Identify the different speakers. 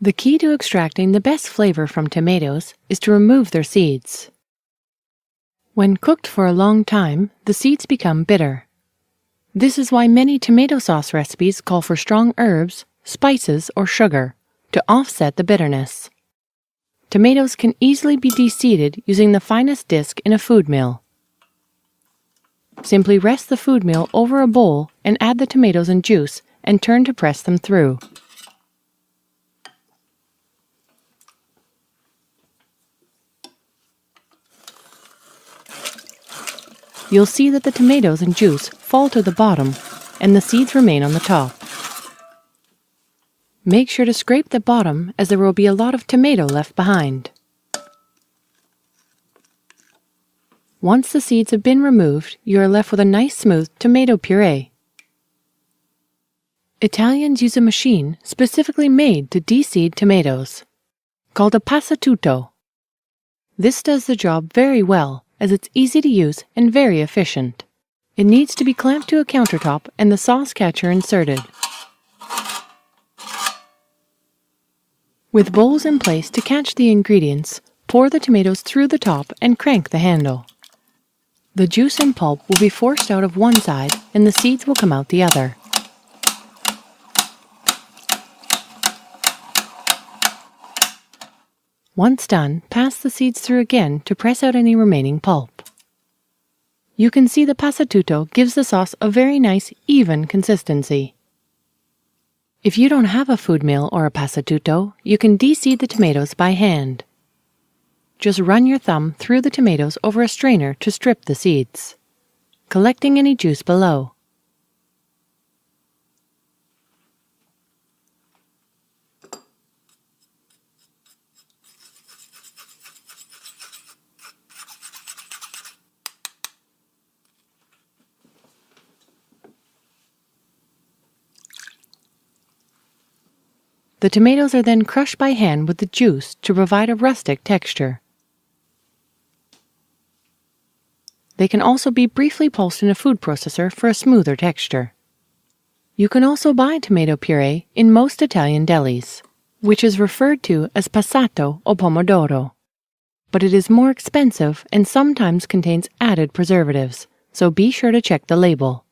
Speaker 1: The key to extracting the best flavor from tomatoes is to remove their seeds. When cooked for a long time, the seeds become bitter. This is why many tomato sauce recipes call for strong herbs, spices, or sugar to offset the bitterness. Tomatoes can easily be de-seeded using the finest disc in a food mill. Simply rest the food mill over a bowl and add the tomatoes and juice and turn to press them through. You'll see that the tomatoes and juice fall to the bottom and the seeds remain on the top. Make sure to scrape the bottom as there will be a lot of tomato left behind. Once the seeds have been removed, you are left with a nice smooth tomato puree. Italians use a machine specifically made to de-seed tomatoes, called a passatutto. This does the job very well, as it's easy to use and very efficient. It needs to be clamped to a countertop and the sauce catcher inserted. With bowls in place to catch the ingredients, pour the tomatoes through the top and crank the handle. The juice and pulp will be forced out of one side and the seeds will come out the other. Once done, pass the seeds through again to press out any remaining pulp. You can see the passatutto gives the sauce a very nice, even consistency. If you don't have a food mill or a passatutto, you can de-seed the tomatoes by hand. Just run your thumb through the tomatoes over a strainer to strip the seeds, collecting any juice below. The tomatoes are then crushed by hand with the juice to provide a rustic texture. They can also be briefly pulsed in a food processor for a smoother texture. You can also buy tomato puree in most Italian delis, which is referred to as passato o pomodoro. But it is more expensive and sometimes contains added preservatives, so be sure to check the label.